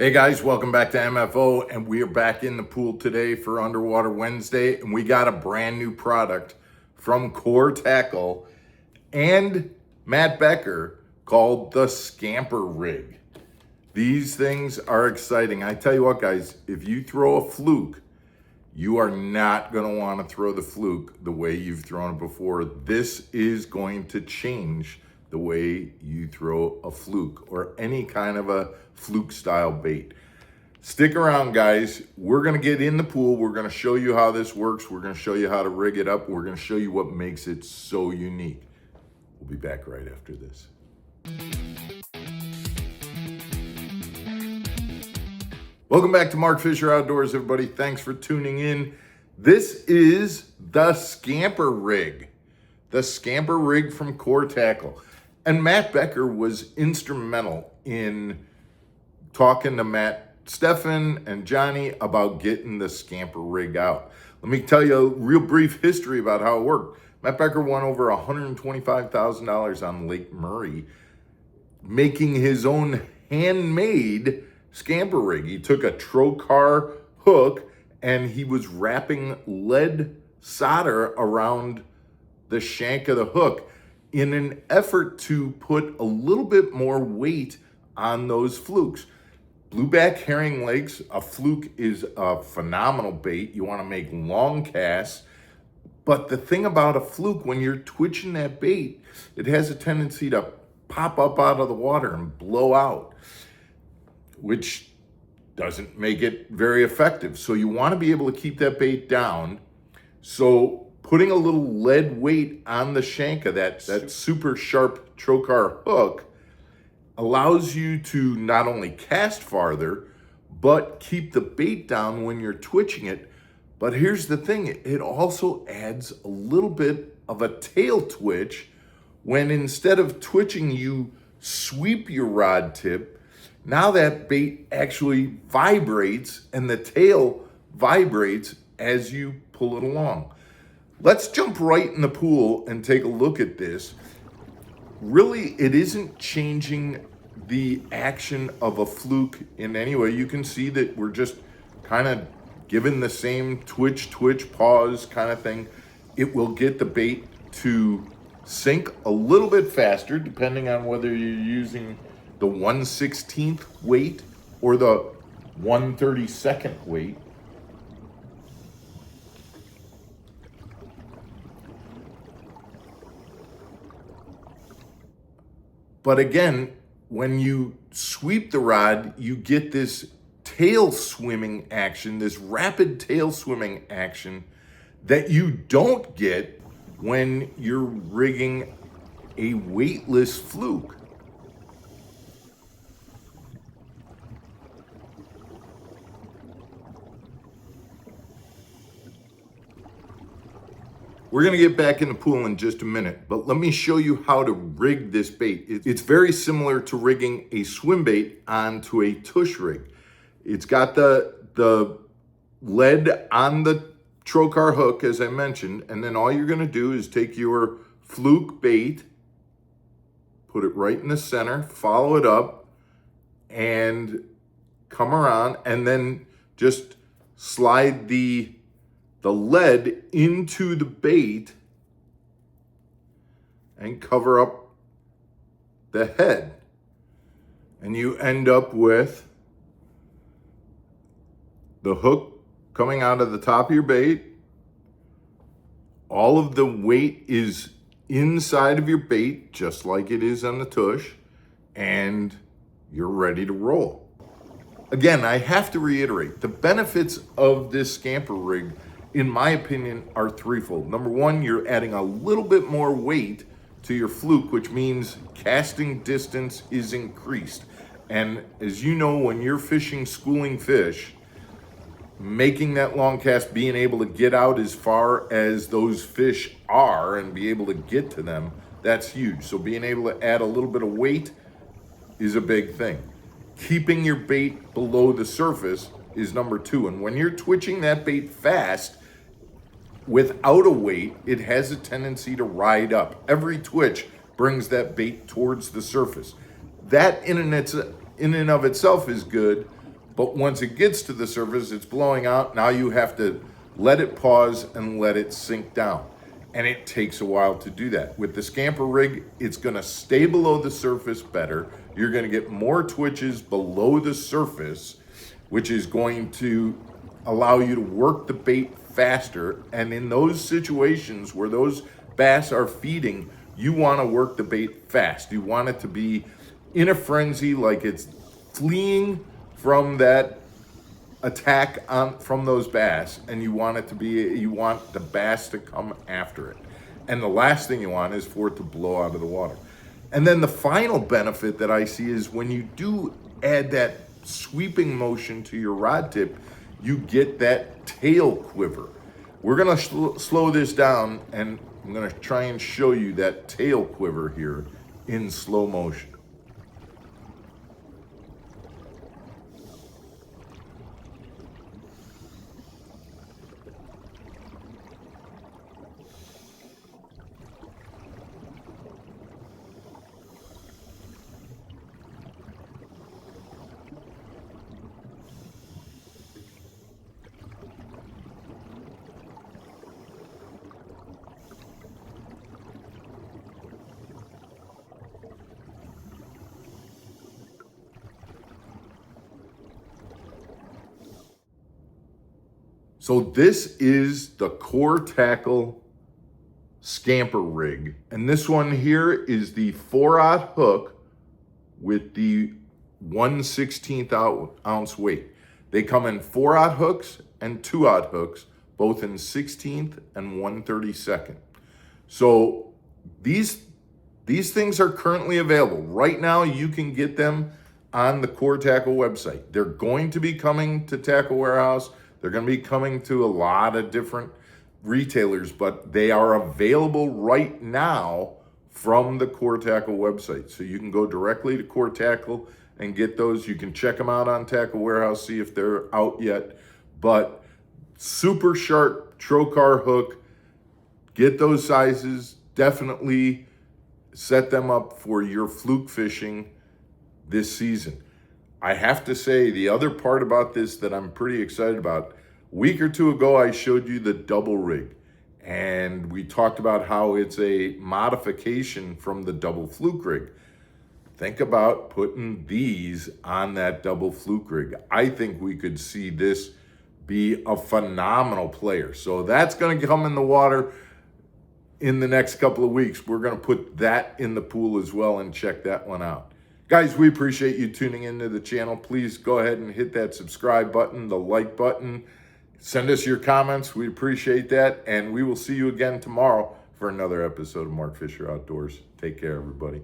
Hey guys, welcome back to MFO, and we are back in the pool today for Underwater Wednesday, and we got a brand new product from Core Tackle and Matt Becker called the Scamper Rig. These things are exciting. I tell you what, guys, if you throw a fluke, you are not going to want to throw the fluke the way you've thrown it before. This is going to change the way you throw a fluke or any kind of a fluke style bait. Stick around, guys. We're going to get in the pool. We're going to show you how this works. We're going to show you how to rig it up. We're going to show you what makes it so unique. We'll be back right after this. Welcome back to Mark Fisher Outdoors, everybody. Thanks for tuning in. This is the Scamper Rig. The Scamper Rig from Core Tackle. And Matt Becker was instrumental in talking to Matt, Stefan, and Johnny about getting the Scamper Rig out. Let me tell you a real brief history about how it worked. Matt Becker won over $125,000 on Lake Murray, making his own handmade Scamper Rig. He took a trocar hook and he was wrapping lead solder around the shank of the hook in an effort to put a little bit more weight on those flukes. Blueback herring legs, a fluke is a phenomenal bait. You want to make long casts. But the thing about a fluke, when you're twitching that bait, it has a tendency to pop up out of the water and blow out, which doesn't make it very effective. So you want to be able to keep that bait down. So putting a little lead weight on the shank of that super sharp trocar hook allows you to not only cast farther, but keep the bait down when you're twitching it. But here's the thing, it also adds a little bit of a tail twitch when instead of twitching, you sweep your rod tip. Now that bait actually vibrates and the tail vibrates as you pull it along. Let's jump right in the pool and take a look at this. Really, it isn't changing the action of a fluke in any way. You can see that we're just kind of giving the same twitch, pause kind of thing. It will get the bait to sink a little bit faster, depending on whether you're using the 1/16th weight or the 1/32nd weight. But again, when you sweep the rod, you get this tail swimming action, this rapid tail swimming action that you don't get when you're rigging a weightless fluke. We're going to get back in the pool in just a minute, but let me show you how to rig this bait. It's very similar to rigging a swim bait onto a tush rig. It's got the lead on the trocar hook, as I mentioned, and then all you're going to do is take your fluke bait, put it right in the center, follow it up, and come around, and then just slide the lead into the bait and cover up the head. And you end up with the hook coming out of the top of your bait. All of the weight is inside of your bait, just like it is on the tush, and you're ready to roll. Again, I have to reiterate, the benefits of this Scamper Rig, in my opinion, are threefold. Number one, you're adding a little bit more weight to your fluke, which means casting distance is increased. And as you know, when you're fishing schooling fish, making that long cast, being able to get out as far as those fish are and be able to get to them, that's huge. So being able to add a little bit of weight is a big thing. Keeping your bait below the surface is number two. And when you're twitching that bait fast, without a weight, it has a tendency to ride up. Every twitch brings that bait towards the surface. That in and of itself is good, But once it gets to the surface, it's blowing out. Now you have to let it pause and let it sink down. And it takes a while to do that. With the Scamper rig, it's gonna stay below the surface better. You're gonna get more twitches below the surface, which is going to allow you to work the bait faster. And in those situations where those bass are feeding, you wanna work the bait fast. You want it to be in a frenzy, like it's fleeing from that attack from those bass, and you want the bass to come after it. And the last thing you want is for it to blow out of the water. And then the final benefit that I see is when you do add that sweeping motion to your rod tip, you get that tail quiver. We're gonna slow this down, and I'm gonna try and show you that tail quiver here in slow motion. So this is the Core Tackle Scamper rig. And this one here is the 4/0 hook with the 1/16 ounce weight. They come in 4/0 hooks and 2/0 hooks, both in 16th and 1/32. So these things are currently available. Right now, you can get them on the Core Tackle website. They're going to be coming to Tackle Warehouse. They're going to be coming to a lot of different retailers, but they are available right now from the Core Tackle website. So you can go directly to Core Tackle and get those. You can check them out on Tackle Warehouse, see if they're out yet. But super sharp trocar hook, get those sizes. Definitely set them up for your fluke fishing this season. I have to say, the other part about this that I'm pretty excited about, a week or two ago, I showed you the double rig. And we talked about how it's a modification from the double fluke rig. Think about putting these on that double fluke rig. I think we could see this be a phenomenal player. So that's going to come in the water in the next couple of weeks. We're going to put that in the pool as well and check that one out. Guys, we appreciate you tuning into the channel. Please go ahead and hit that subscribe button, the like button. Send us your comments. We appreciate that. And we will see you again tomorrow for another episode of Mark Fisher Outdoors. Take care, everybody.